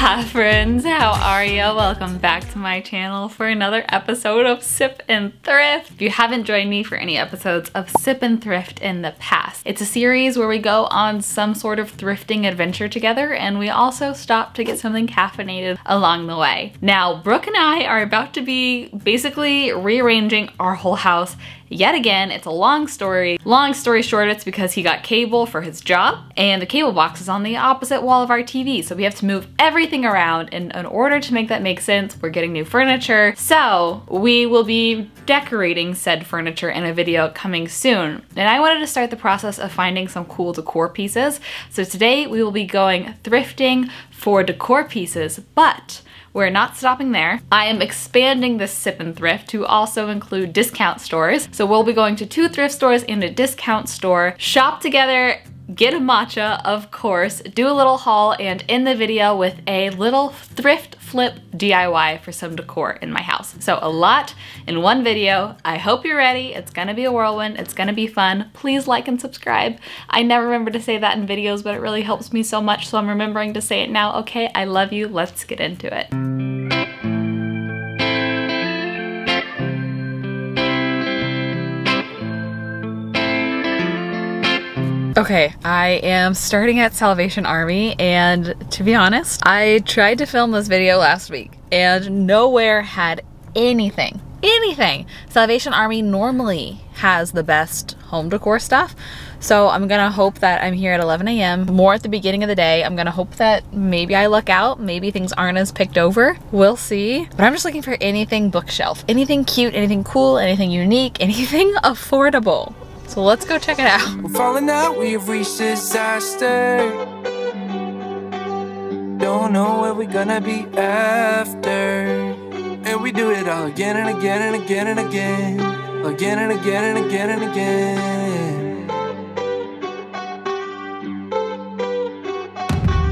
Hi friends, how are ya? Welcome back to my channel for another episode of Sip and Thrift. If you haven't joined me for any episodes of Sip and Thrift in the past, it's a series where we go on some sort of thrifting adventure together, and we also stop to get something caffeinated along the way. Now, Brooke and I are about to be basically rearranging our whole house yet again. It's a long story. Long story short, it's because he got cable for his job and the cable box is on the opposite wall of our TV. So we have to move everything around, and in order to make that make sense, we're getting new furniture. So we will be decorating said furniture in a video coming soon. And I wanted to start the process of finding some cool decor pieces. So today we will be going thrifting for decor pieces, but we're not stopping there. I am expanding this Sip and Thrift to also include discount stores. So we'll be going to 2 thrift stores and a discount store, shop together, get a matcha, of course, do a little haul, and end the video with a little thrift flip DIY for some decor in my house. So a lot in one video. I hope you're ready. It's gonna be a whirlwind. It's gonna be fun. Please like and subscribe. I never remember to say that in videos, but it really helps me so much, so I'm remembering to say it now. Okay, I love you. Let's get into it. Okay, I am starting at Salvation Army, and to be honest, I tried to film this video last week and nowhere had anything. Salvation Army normally has the best home decor stuff, so I'm gonna hope that I'm here at 11 a.m. more at the beginning of the day. I'm gonna hope that maybe I luck out, maybe things aren't as picked over. We'll see. But I'm just looking for anything bookshelf, anything cute, anything cool, anything unique, anything affordable. So let's go check it out. We're falling out, we've reached disaster. Don't know where we're gonna be after. And we do it all again and again and again and again. Again and again and again and again.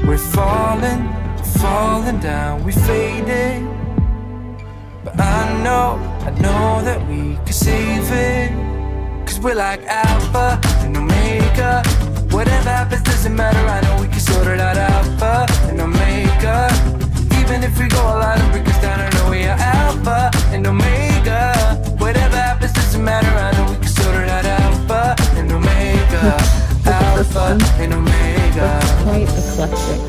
We're falling down, we faded. But I know that we can save it. Cause we're like Alpha and Omega. Whatever happens doesn't matter, I know we can sort it out. Alpha and Omega. Even if we go a lot and break us down, I know we are Alpha and Omega. Whatever happens doesn't matter, I know we can sort it out. Alpha and Omega. Alpha and Omega. Quite eclectic.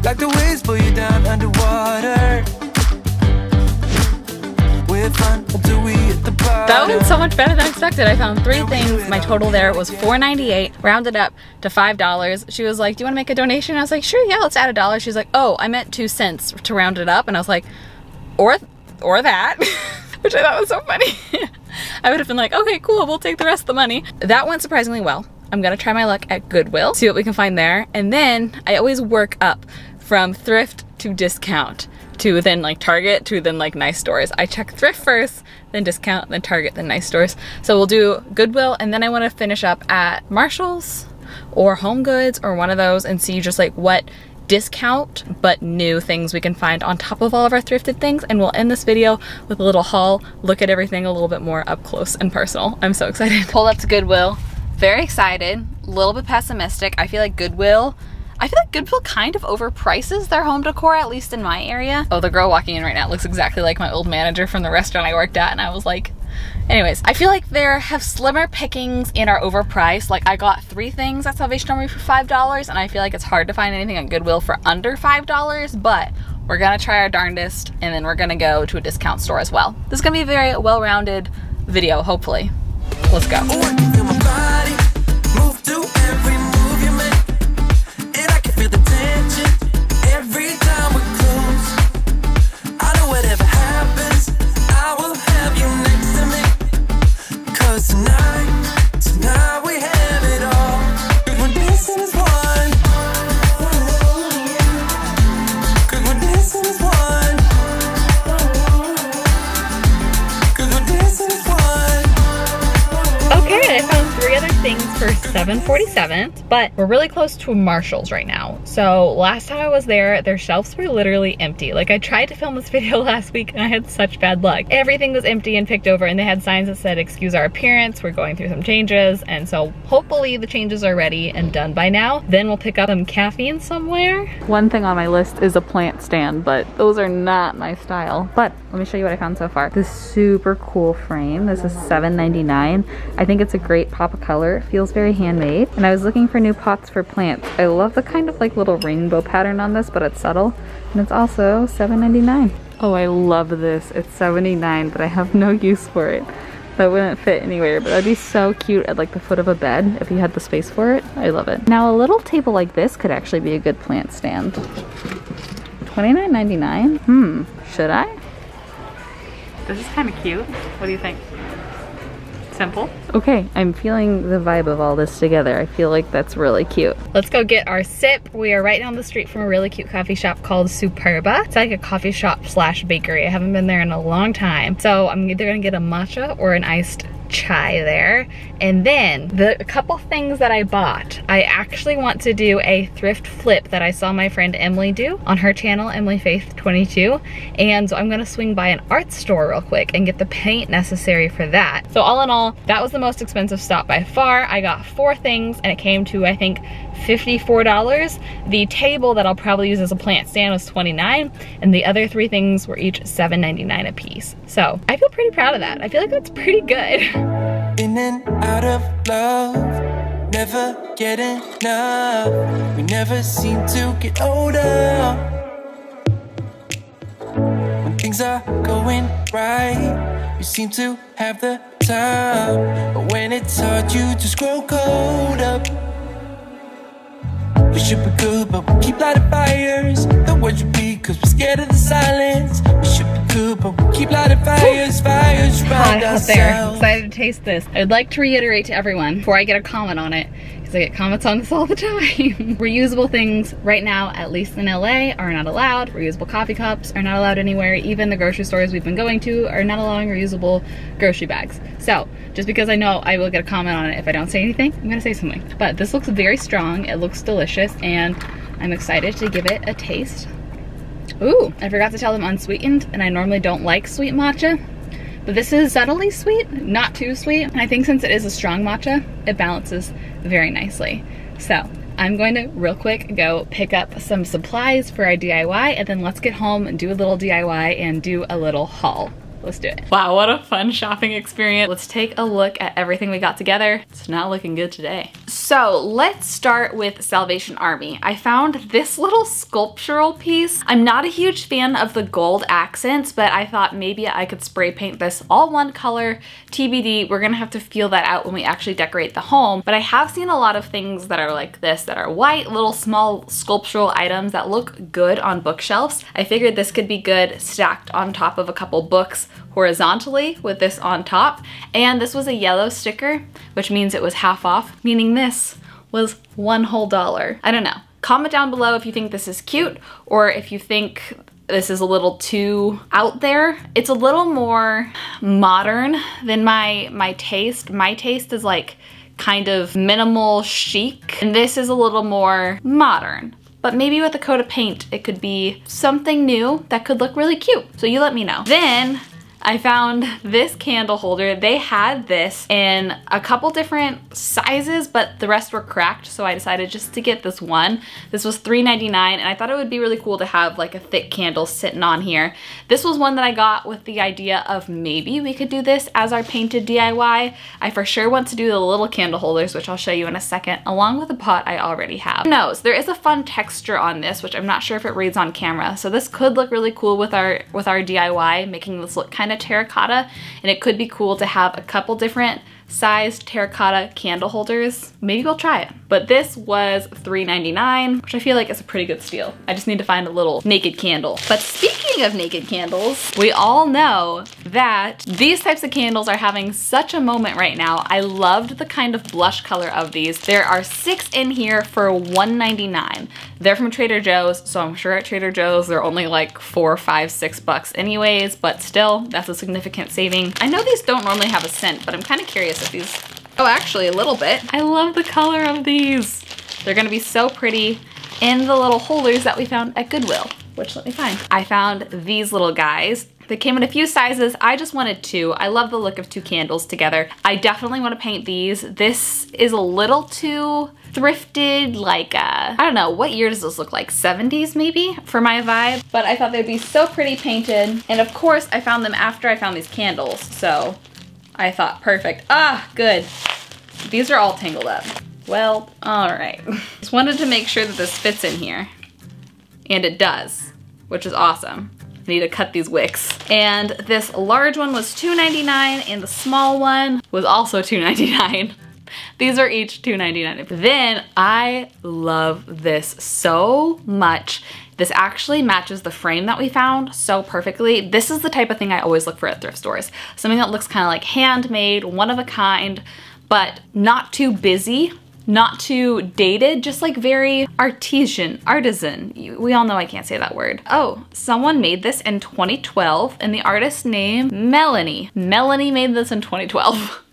Like the waves pull you down underwater. That went so much better than I expected. I found 3 things. My total there was $4.98, rounded up to $5. She was like, do you want to make a donation? I was like, sure, yeah, let's add $1. She's like, oh, I meant 2 cents to round it up. And I was like, or that, which I thought was so funny. I would have been like, okay, cool, we'll take the rest of the money. That went surprisingly well. I'm gonna try my luck at Goodwill, see what we can find there. And then I always work up from thrift to discount, to then like Target, to then like nice stores. I check thrift first, then discount, then Target, then nice stores. So we'll do Goodwill, and then I want to finish up at Marshall's or Home Goods or one of those and see just like what discount but new things we can find on top of all of our thrifted things. And we'll end this video with a little haul, look at everything a little bit more up close and personal. I'm so excited. Pulled up to Goodwill, very excited, a little bit pessimistic. I feel like Goodwill kind of overprices their home decor, at least in my area. Oh, the girl walking in right now looks exactly like my old manager from the restaurant I worked at, and I was like, anyways, I feel like there have slimmer pickings and are overpriced. Like I got 3 things at Salvation Army for $5, and I feel like it's hard to find anything at Goodwill for under $5, but we're gonna try our darndest, and then we're gonna go to a discount store as well. This is gonna be a very well-rounded video, hopefully. Let's go. Okay, I found 3 other things for $7.47, but we're really close to Marshall's right now. So last time I was there, their shelves were literally empty. Like, I tried to film this video last week and I had such bad luck. Everything was empty and picked over, and they had signs that said, excuse our appearance, we're going through some changes. And so hopefully the changes are ready and done by now. Then we'll pick up some caffeine somewhere. One thing on my list is a plant stand, but those are not my style. But let me show you what I found so far. This super cool frame. This is $7.99. I think it's a great pop of color. It feels very handmade. And I was looking for new pots for plants. I love the kind of like little rainbow pattern on this, but it's subtle. And it's also $7.99. Oh, I love this. It's $79, but I have no use for it. That wouldn't fit anywhere, but that'd be so cute at like the foot of a bed if you had the space for it. I love it. Now a little table like this could actually be a good plant stand. $29.99? Should I? This is kind of cute. What do you think? Simple. Okay, I'm feeling the vibe of all this together. I feel like that's really cute. Let's go get our sip. We are right down the street from a really cute coffee shop called Superba. It's like a coffee shop slash bakery. I haven't been there in a long time. So I'm either gonna get a matcha or an iced chai there. And then the couple things that I bought, I actually want to do a thrift flip that I saw my friend Emily do on her channel, Emily Faith 22. And so I'm gonna swing by an art store real quick and get the paint necessary for that. So all in all, that was the most expensive stop by far. I got 4 things and it came to, I think, $54. The table that I'll probably use as a plant stand was $29, and the other 3 things were each $7.99 a piece. So I feel pretty proud of that. I feel like that's pretty good. In and out of love, never get enough. We never seem to get older. When things are going right, you seem to have the time. But when it's hard, you just grow cold up. We should be good, but we keep lighting fires. The words repeat, cause we're scared of the silence. We should be good, but we keep lighting fires, fires around Hot ourselves. out there. Excited to taste this. I'd like to reiterate to everyone before I get a comment on it, because I get comments on this all the time. Reusable things right now, at least in LA, are not allowed. Reusable coffee cups are not allowed anywhere. Even the grocery stores we've been going to are not allowing reusable grocery bags. So just because I know I will get a comment on it if I don't say anything, I'm gonna say something. But this looks very strong. It looks delicious, and I'm excited to give it a taste. Ooh, I forgot to tell them unsweetened, and I normally don't like sweet matcha. But this is subtly sweet, not too sweet. And I think since it is a strong matcha, it balances very nicely. So I'm going to real quick go pick up some supplies for our DIY, and then let's get home and do a little DIY and do a little haul. Let's do it. Wow, what a fun shopping experience. Let's take a look at everything we got together. It's not looking good today. So let's start with Salvation Army. I found this little sculptural piece. I'm not a huge fan of the gold accents, but I thought maybe I could spray paint this all one color. TBD, we're gonna have to feel that out when we actually decorate the home. But I have seen a lot of things that are like this, that are white, little small sculptural items that look good on bookshelves. I figured this could be good stacked on top of a couple books horizontally with this on top. And this was a yellow sticker, which means it was half off, meaning this was $1 whole. I don't know. Comment down below if you think this is cute or if you think this is a little too out there. It's a little more modern than my taste. My taste is like kind of minimal chic, and this is a little more modern. But maybe with a coat of paint, it could be something new that could look really cute. So you let me know. Then I found this candle holder. They had this in a couple different sizes, but the rest were cracked, so I decided just to get this one. This was $3.99, and I thought it would be really cool to have like a thick candle sitting on here. This was one that I got with the idea of maybe we could do this as our painted DIY. I for sure want to do the little candle holders, which I'll show you in a second, along with a pot I already have. Who knows? There is a fun texture on this, which I'm not sure if it reads on camera, so this could look really cool with our DIY, making this look kind of terracotta, and it could be cool to have a couple different sized terracotta candle holders. Maybe we'll try it. But this was $3.99, which I feel like is a pretty good steal. I just need to find a little naked candle. But speaking of naked candles, we all know that these types of candles are having such a moment right now. I loved the kind of blush color of these. There are 6 in here for $1.99. They're from Trader Joe's, so I'm sure at Trader Joe's they're only like $4, $5, $6 anyways, but still, that's a significant saving. I know these don't normally have a scent, but I'm kind of curious if these Oh, actually a little bit. I love the color of these. They're gonna be so pretty in the little holders that we found at Goodwill, which let me find. I found these little guys. They came in a few sizes. I just wanted 2. I love the look of 2 candles together. I definitely want to paint these. This is a little too thrifted, like, I don't know, what year does this look like? 70s maybe for my vibe? But I thought they'd be so pretty painted. And of course, I found them after I found these candles. So I thought, perfect. Ah, good. These are all tangled up. Well, all right. Just wanted to make sure that this fits in here. And it does, which is awesome. I need to cut these wicks. And this large one was $2.99 and the small one was also $2.99. These are each $2.99. Then I love this so much. This actually matches the frame that we found so perfectly. This is the type of thing I always look for at thrift stores. Something that looks kind of like handmade, one of a kind, but not too busy. Not too dated, just like very artisan. We all know I can't say that word. Oh, someone made this in 2012 and the artist's name, Melanie. Melanie made this in 2012.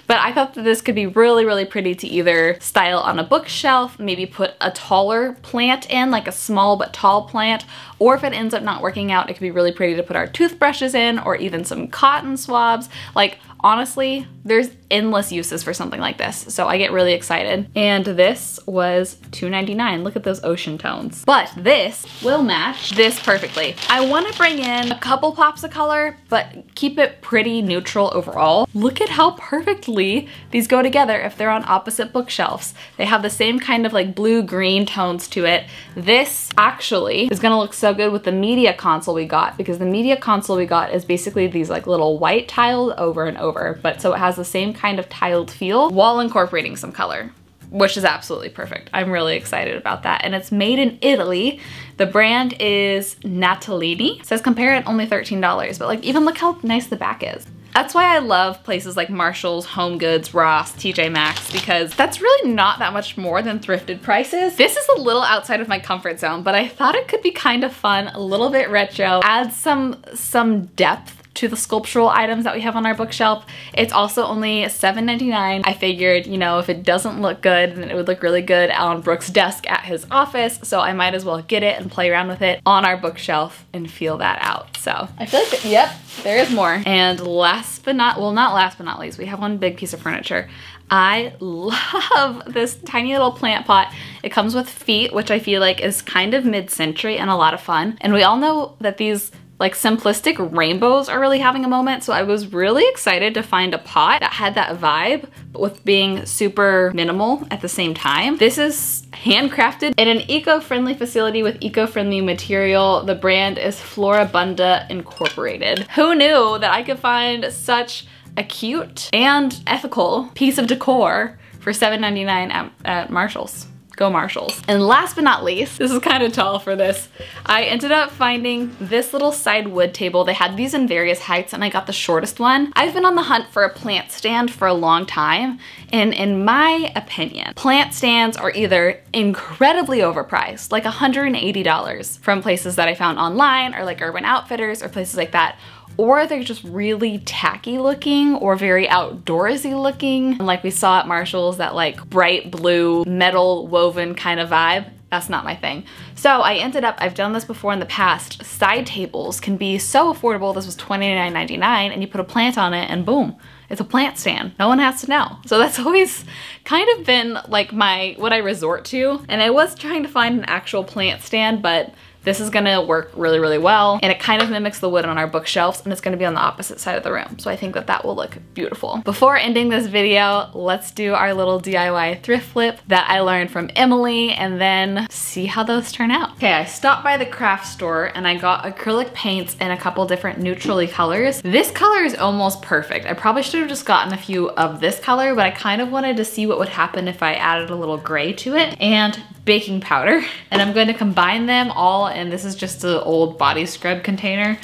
But I thought that this could be really, really pretty to either style on a bookshelf, maybe put a taller plant in, like a small but tall plant, or if it ends up not working out, it could be really pretty to put our toothbrushes in, or even some cotton swabs. Like, honestly, there's endless uses for something like this, so I get really excited. And this was $2.99. Look at those ocean tones. But this will match this perfectly. I want to bring in a couple pops of color, but keep it pretty neutral overall. Look at how perfectly these go together if they're on opposite bookshelves. They have the same kind of like blue-green tones to it. This actually is gonna look so good with the media console we got, because the media console we got is basically these like little white tiled over and over, but so it has the same kind of tiled feel while incorporating some color, which is absolutely perfect. I'm really excited about that. And it's made in Italy. The brand is Natalini. It says compare at only $13, but like even look how nice the back is. That's why I love places like Marshall's, Home Goods, Ross, TJ Maxx, because that's really not that much more than thrifted prices. This is a little outside of my comfort zone, but I thought it could be kind of fun, a little bit retro, add some depth to the sculptural items that we have on our bookshelf. It's also only $7.99. I figured, you know, if it doesn't look good, then it would look really good on Brook's desk at his office, so I might as well get it and play around with it on our bookshelf and feel that out. So I feel like, yep, there is more. And last but not, well, not last but not least, we have one big piece of furniture. I love this tiny little plant pot. It comes with feet, which I feel like is kind of mid-century and a lot of fun. And we all know that these like simplistic rainbows are really having a moment, so I was really excited to find a pot that had that vibe, but with being super minimal at the same time. This is handcrafted in an eco-friendly facility with eco-friendly material. The brand is Floribunda Incorporated. Who knew that I could find such a cute and ethical piece of decor for $7.99 at Marshall's? Go Marshalls. And last but not least, this is kind of tall for this, I ended up finding this little side wood table. They had these in various heights and I got the shortest one. I've been on the hunt for a plant stand for a long time, and in my opinion, plant stands are either incredibly overpriced, like $180 from places that I found online or like Urban Outfitters or places like that, or they're just really tacky looking or very outdoorsy looking. And like we saw at Marshall's, that like bright blue metal woven kind of vibe. That's not my thing. So I ended up, I've done this before in the past, side tables can be so affordable. This was $29.99 and you put a plant on it and boom, it's a plant stand. No one has to know. So that's always kind of been like what I resort to. And I was trying to find an actual plant stand, but this is gonna work really, really well. And it kind of mimics the wood on our bookshelves, and it's gonna be on the opposite side of the room. So I think that that will look beautiful. Before ending this video, let's do our little DIY thrift flip that I learned from Emily and then see how those turn out. Okay, I stopped by the craft store and I got acrylic paints in a couple different neutrally colors. This color is almost perfect. I probably should have just gotten a few of this color, but I kind of wanted to see what would happen if I added a little gray to it, and baking powder. And I'm going to combine them all, and this is just an old body scrub container,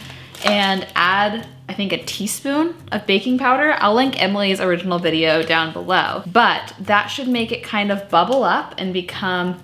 and add, I think, a teaspoon of baking powder. I'll link Emily's original video down below, but that should make it kind of bubble up and become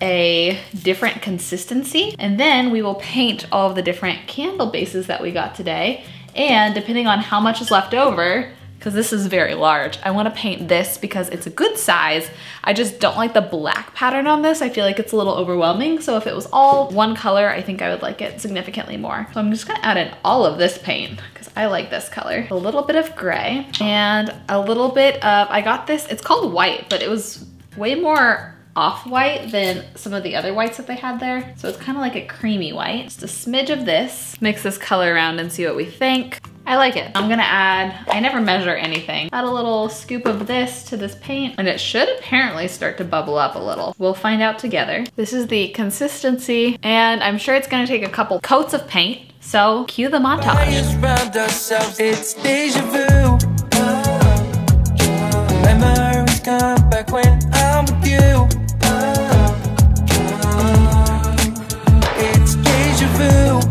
a different consistency. And then we will paint all of the different candle bases that we got today. And depending on how much is left over, because because this is very large. I want to paint this because it's a good size. I just don't like the black pattern on this. I feel like it's a little overwhelming. So if it was all one color, I think I would like it significantly more. So I'm just gonna add in all of this paint because I like this color. A little bit of gray and a little bit of, I got this, it's called white, but it was way more off-white than some of the other whites that they had there. So it's kind of like a creamy white. Just a smidge of this. Mix this color around and see what we think. I like it. I'm gonna add, I never measure anything. Add a little scoop of this to this paint and it should apparently start to bubble up a little. We'll find out together. This is the consistency and I'm sure it's gonna take a couple coats of paint. So cue the montage. It's deja vu. Memories come back when I'm with you. It's deja vu.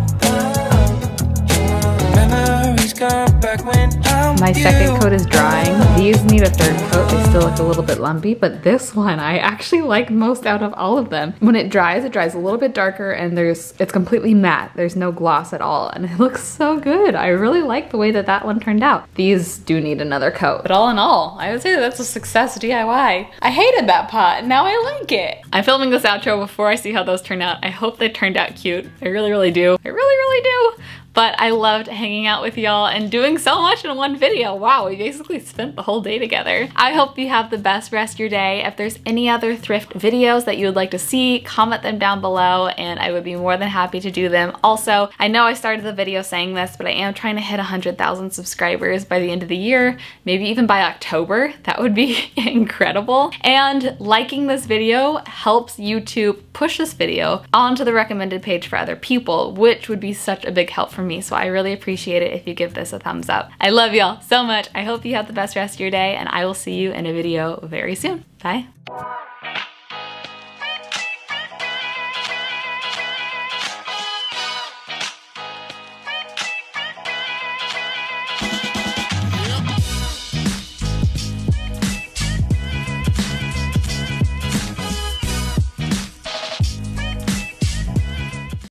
Memories come back when I'm with you. My second coat is drying. These need a third coat. They still look a little bit lumpy, but this one I actually like most out of all of them. When it dries a little bit darker and it's completely matte. There's no gloss at all and it looks so good. I really like the way that that one turned out. These do need another coat. But all in all, I would say that's a success DIY. I hated that pot, now I like it. I'm filming this outro before I see how those turn out. I hope they turned out cute. I really, really do. I really, really do. But I loved hanging out with y'all and doing so much in one video. Wow, we basically spent the whole day together. I hope you have the best rest of your day. If there's any other thrift videos that you would like to see, comment them down below and I would be more than happy to do them. Also, I know I started the video saying this, but I am trying to hit 100,000 subscribers by the end of the year, maybe even by October. That would be incredible. And liking this video helps YouTube push this video onto the recommended page for other people, which would be such a big help for me. So I really appreciate it if you give this a thumbs up. I love y'all so much. I hope you have the best rest of your day and I will see you in a video very soon. Bye.